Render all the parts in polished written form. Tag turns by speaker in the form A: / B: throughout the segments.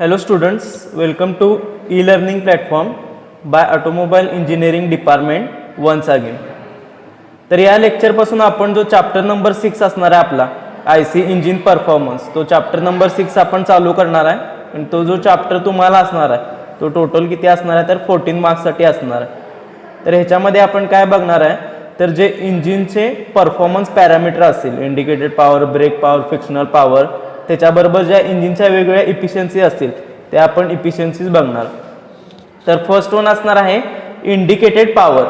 A: Hello students, welcome to e-learning platform by Automobile Engineering Department once again. तर या lecture पासून आपण जो चॅप्टर नंबर 6 असणार आहे आपला IC इंजिन परफॉर्मन्स, तो चॅप्टर नंबर 6 आपण चालू करणार आहे. आणि तो जो चॅप्टर तुम्हाला असणार आहे तो टोटल किती असणार आहे तर 14 मार्क्स साठी असणार आहे. तर ह्याच्यामध्ये आपण काय बघणार आहे तर जे इंजिनचे परफॉर्मन्स पॅरामीटर असतील, indicated power, brake power, frictional power, त्याच्याबरोबर ज्या इंजिनच्या वेगवेगळ्या इफिशियन्सी असतील त्या आपण इफिशियन्सीज बघणार. तर फर्स्ट वन असणार आहे इंडिकेटेड पॉवर.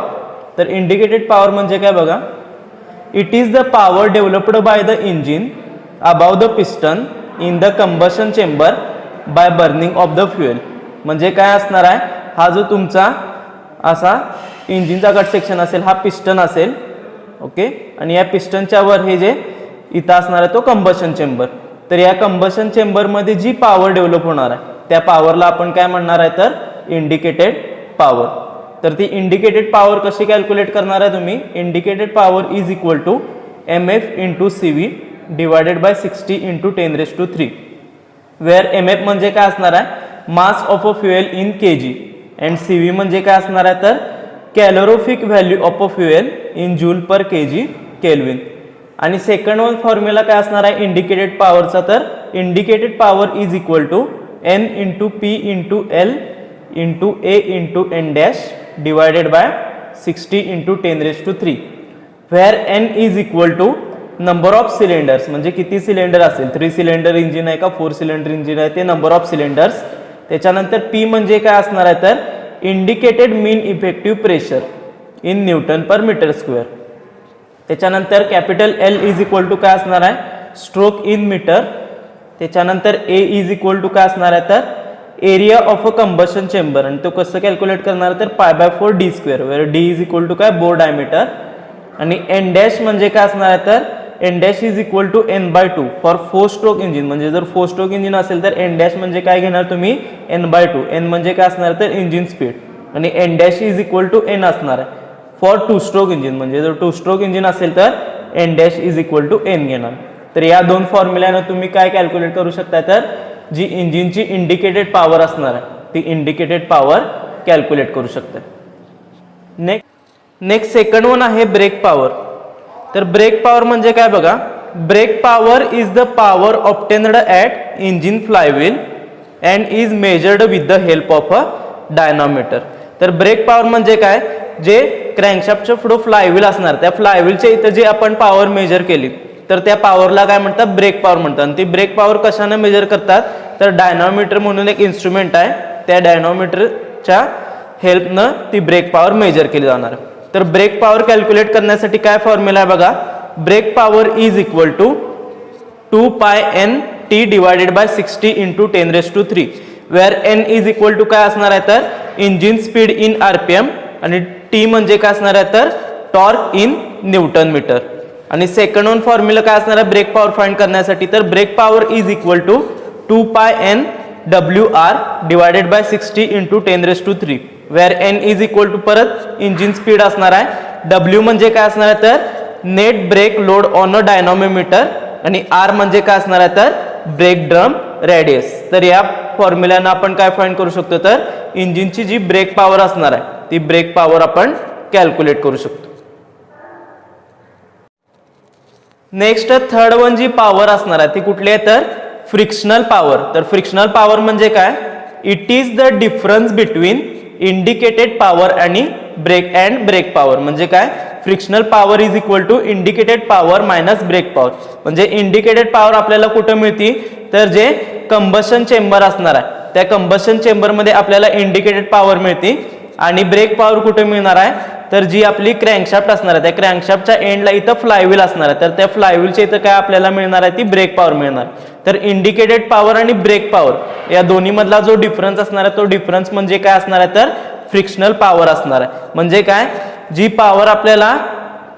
A: तर इंडिकेटेड पॉवर म्हणजे काय बघा, it is the power developed by the engine above the piston in the combustion chamber by burning of the fuel. म्हणजे काय असणार आहे, हा जो तुमचा असा इंजिनचा कट सेक्शन असेल हा पिस्टन असेल, ओके, आणि या पिस्टनच्या वर हे जे इथं असणार आहे तो कंबशन चेंबर. तर या कंबशन चेंबरमध्ये जी पॉवर डेव्हलप होणार आहे त्या पॉवरला आपण काय म्हणणार आहे तर इंडिकेटेड पॉवर. तर ती इंडिकेटेड पॉवर कशी कॅल्क्युलेट करणार आहे तुम्ही, indicated power is equal to MF into CV divided by 60 into 10⁻³ where MF म्हणजे काय असणार आहे mass of a fuel in kg and CV म्हणजे काय असणार आहे तर calorific value of a fuel in joule per kg kelvin. आणि सेकंड वन फॉर्म्युला काय असणार आहे इंडिकेटेड पॉवरचा, तर indicated power is equal to N into P into L into A into N dash divided by 60 into 10⁻³ where N is equal to number of cylinders, म्हणजे किती cylinder असेल, 3 cylinder engine आहे का 4 सिलेंडर इंजिन आहे ते number of cylinders. त्याच्यानंतर P म्हणजे काय असणार आहे तर indicated mean effective pressure in newton per metre square. त्याच्यानंतर capital L is equal to काय असणार आहे स्ट्रोक इन मीटर. त्याच्यानंतर A इज इक्वल टू काय असणार आहे तर area of a combustion chamber, आणि तो कसं कॅल्क्युलेट करणार तर π/4 d², where D is equal to काय बोर डायमीटर. आणि N डॅश म्हणजे काय असणार आहे तर N dash is equal to N/2 for 4 stroke engine. म्हणजे जर 4 स्ट्रोक इंजिन असेल तर N डॅश म्हणजे काय घेणार तुम्ही N/2. N म्हणजे काय असणार तर इंजिन स्पीड, आणि N dash is equal to N असणार आहे फॉर 2 स्ट्रोक इंजिन. म्हणजे जर 2 स्ट्रोक इंजिन असेल तर N dash is equal to N घेणार. तर या दोन फॉर्म्युल्यानं तुम्ही काय कॅल्क्युलेट करू शकता तर जी इंजिनची इंडिकेटेड पॉवर असणार आहे ती इंडिकेटेड पॉवर कॅल्क्युलेट करू शकता. नेक्स्ट सेकंड वन आहे ब्रेक पॉवर. तर ब्रेक पॉवर म्हणजे काय बघा, brake power is the power obtained at engine flywheel and is measured with the help of a dynamometer. तर ब्रेक पॉवर म्हणजे काय, जे क्रँकशाफ्टच्या पुढे फ्लायव्हील असणार त्या फ्लायव्हीलच्या इथं जे आपण पॉवर मेजर केली तर त्या पॉवरला काय म्हणतात ब्रेक पॉवर म्हणतात. आणि ती ब्रेक पॉवर कशाने मेजर करतात तर डायनॉमीटर म्हणून एक इन्स्ट्रुमेंट आहे, त्या डायनॉमीटरच्या हेल्पनं ती ब्रेक पॉवर मेजर केली जाणार. तर ब्रेक पॉवर कॅल्क्युलेट करण्यासाठी काय फॉर्म्युला आहे बघा, brake power is equal to 2πNT divided by 60 into 10⁻³ where N is equal to काय असणार आहे तर इंजिन स्पीड इन RPM, आणि T म्हणजे काय असणार आहे तर टॉर्क इन न्यूटन मीटर. आणि सेकंड वन फॉर्म्युला काय असणार आहे ब्रेक पॉवर फाइंड करण्यासाठी, तर brake power is equal to 2πNWR divided by 60 into 10⁻³ where N is equal to परत इंजिन स्पीड असणार आहे, W म्हणजे काय असणार आहे तर net brake load on a dynamometer, आणि R म्हणजे काय असणार आहे तर ब्रेक ड्रम रेडियस. तर या फॉर्म्युल्यानं आपण काय फाइंड करू शकतो तर इंजिनची जी ब्रेक पॉवर असणार आहे ती ब्रेक पॉवर आपण कॅल्क्युलेट करू शकतो. नेक्स्ट थर्ड वन जी पॉवर असणार आहे ती कुठली आहे तर फ्रिक्शनल पॉवर. तर फ्रिक्शनल पॉवर म्हणजे काय, it is the difference between indicated power आणि ब्रेक पॉवर. म्हणजे काय, frictional power is equal to indicated power minus brake power. म्हणजे इंडिकेटेड पॉवर आपल्याला कुठं मिळते तर जे कंबशन चेंबर असणार आहे त्या कंबशन चेंबरमध्ये आपल्याला इंडिकेटेड पॉवर मिळते, आणि ब्रेक पॉवर कुठे मिळणार आहे तर जी आपली क्रँकशाफ्ट असणार आहे त्या क्रँकशाफ्टच्या एंडला इथं फ्लायव्हील असणार आहे तर त्या फ्लायव्हीलच्या इथं काय आपल्याला मिळणार आहे ती ब्रेक पॉवर मिळणार. तर इंडिकेटेड पॉवर आणि ब्रेक पॉवर या दोन्ही मधला जो डिफरन्स असणार आहे तो डिफरन्स म्हणजे काय असणार आहे तर फ्रिक्शनल पॉवर असणार आहे. म्हणजे काय, जी पॉवर आपल्याला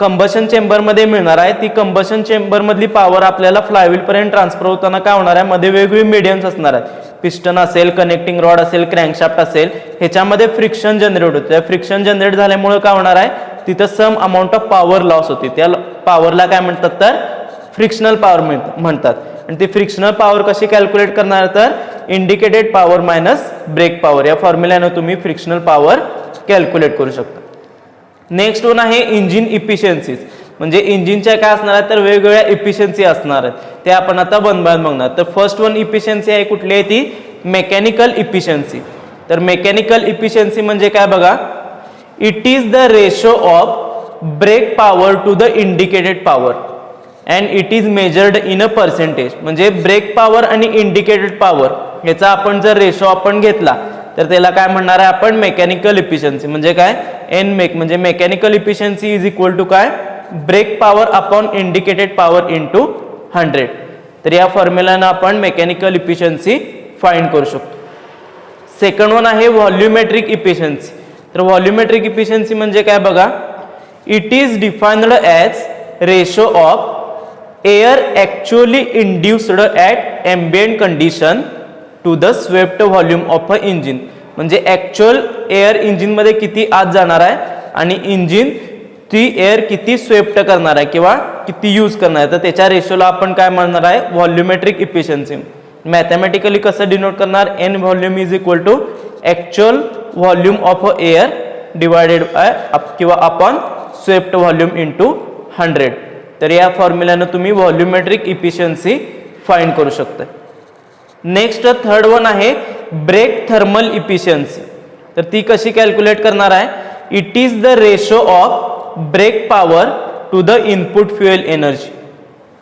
A: कंबशन चेंबरमध्ये मिळणार आहे ती कंबशन चेंबरमधली पॉवर आपल्याला फ्लायव्हील पर्यंत ट्रान्सफर होताना काय होणार आहे, मध्ये वेगवेगळे मीडियम्स असणार आहेत, पिस्टन असेल, कनेक्टिंग रॉड असेल, क्रँकशाफ्ट असेल, ह्याच्यामध्ये फ्रिक्शन जनरेट होते. फ्रिक्शन जनरेट झाल्यामुळे काय होणार आहे तिथं some amount of power loss होते. त्या पॉवरला काय म्हणतात तर फ्रिक्शनल पॉवर म्हणतात. आणि ती फ्रिक्शनल पॉवर कशी कॅल्क्युलेट करणार तर indicated power minus brake power. या फॉर्म्युल्यानं तुम्ही फ्रिक्शनल पॉवर कॅल्क्युलेट करू शकता. नेक्स्ट वन आहे इंजिन इफिशियन्सीज. म्हणजे इंजिनच्या काय असणार आहेत तर वेगवेगळ्या इफिशियन्सी असणार आहेत, ते आपण आता वन बाय वन बघणार. तर फर्स्ट वन इफिशियन्सी आहे कुठली आहे ती मेकॅनिकल इफिशियन्सी. तर मेकॅनिकल इफिशियन्सी म्हणजे काय बघा, it is the ratio of brake power to the indicated power and it is measured in a percentage. म्हणजे ब्रेक पॉवर आणि इंडिकेटेड पॉवर याचा आपण जर रेशो आपण घेतला तर त्याला काय म्हणणार आहे आपण मेकॅनिकल इफिशियन्सी. म्हणजे काय एन मेक म्हणजे mechanical efficiency is equal to काय brake power upon indicated power into 100. तर या फॉर्म्युलानं आपण मेकॅनिकल इफिशियन्सी फाइंड करू शकतो. सेकंड वन आहे व्हॉल्युमेट्रिक इफिशियन्सी. तर व्हॉल्युमेट्रिक इफिशियन्सी म्हणजे काय बघा, it is defined as ratio of air actually induced at ambient condition to the swept volume of a engine. म्हणजे ॲक्च्युअल एअर इंजिनमध्ये किती आत जाणार आहे आणि इंजिन ती एअर किती स्वेप्ट करणार आहे किंवा किती यूज करणार आहे, तर त्याच्या रेशोला आपण काय म्हणणार आहे व्हॉल्युमेट्रिक इफिशियन्सी. मॅथमॅटिकली कसं डिनोट करणार, n volume is equal to actual volume of a air divided by किंवा अपॉन स्वेप्ट व्हॉल्यूम इंटू 100. तर या फॉर्म्युल्यानं तुम्ही व्हॉल्युमेट्रिक इफिशियन्सी फाइंड करू शकता. नेक्स्ट थर्ड वन आहे ब्रेक थर्मल इफिशियन्सी. तर ती कशी कॅल्क्युलेट करणार आहे, it is the ratio of brake power to the input fuel energy.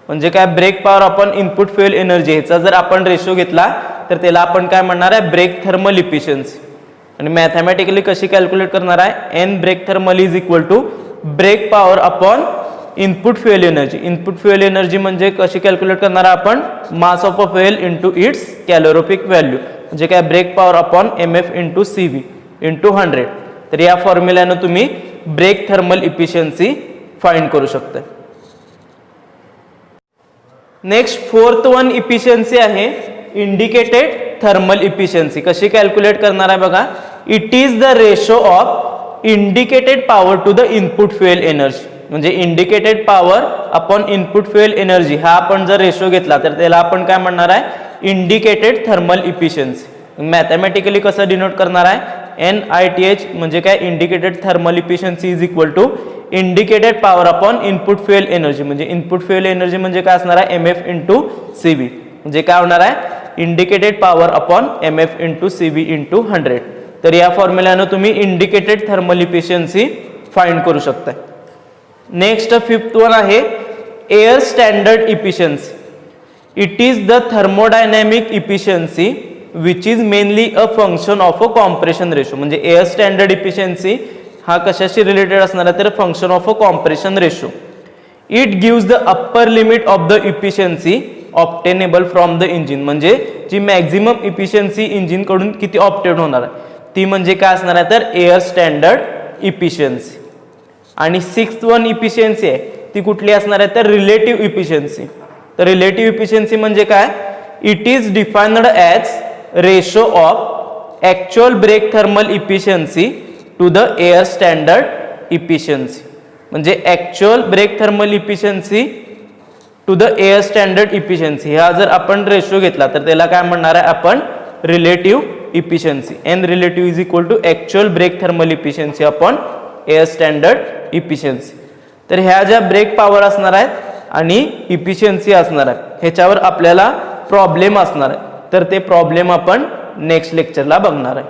A: म्हणजे काय ब्रेक पॉवर आपण इनपुट फ्युएल एनर्जी ह्याचा जर आपण रेशो घेतला तर त्याला आपण काय म्हणणार आहे ब्रेक थर्मल इफिशियन्सी. आणि मॅथमॅटिकली कशी कॅल्क्युलेट करणार आहे, N brake thermal is equal to brake power upon input fuel energy. Input fuel energy म्हणजे कशी कॅल्क्युलेट करणार आहे आपण mass of a fuel into its calorific value. म्हणजे काय brake power upon MF into CV into 100. तर या फॉर्म्युल्यानं तुम्ही ब्रेक थर्मल इफिशियन्सी फाइंड करू शकता. नेक्स्ट फोर्थ वन इफिशियन्सी आहे इंडिकेटेड थर्मल इफिशियन्सी. कशी कॅल्क्युलेट करणार आहे बघा, it is the ratio of indicated power to the input fuel energy. म्हणजे indicated power upon input fuel energy हा आपण जर रेशो घेतला तर त्याला आपण काय म्हणणार आहे इंडिकेटेड थर्मल इफिशियन्सी. मॅथमॅटिकली कसं डिनोट करणार आहे, NITH म्हणजे काय indicated thermal efficiency is equal to indicated power upon input fuel energy. म्हणजे इनपुट फ्युएल एनर्जी म्हणजे काय असणार आहे MF इंटू CV. म्हणजे काय होणार आहे indicated power upon MF into CV into 100. तर या फॉर्म्युल्यानं तुम्ही इंडिकेटेड थर्मल इफिशियन्सी फाइंड करू शकता. नेक्स्ट फिफ्थ वन आहे air standard efficiency. It is the thermodynamic efficiency which is mainly a function of a compression ratio. म्हणजे air standard efficiency हा कशाशी रिलेटेड असणार आहे तर function of a compression ratio. It gives the upper limit of the efficiency obtainable from the engine. म्हणजे जी maximum efficiency engine कडून किती ऑप्टेन होणार आहे ती म्हणजे काय असणार आहे तर एअर स्टँडर्ड इफिशियन्सी. आणि सिक्स्थ वन इफिशियन्सी आहे ती कुठली असणार आहे तर रिलेटिव्ह इफिशियन्सी. तर रिलेटिव्ह इफिशियन्सी म्हणजे काय, it is defined as ratio of actual brake thermal efficiency to the air standard efficiency. म्हणजे actual brake thermal efficiency to the air standard efficiency हा जर आपण रेशो घेतला तर त्याला काय म्हणणार आहे आपण relative efficiency. N relative is equal to actual brake thermal efficiency upon air standard efficiency. तर ह्या ज्या ब्रेक पॉवर असणार आहेत आणि इफिशियन्सी असणार आहे ह्याच्यावर आपल्याला प्रॉब्लेम असणार आहे. तर ते प्रॉब्लेम आपण नेक्स्ट लेक्चरला बघणार आहे.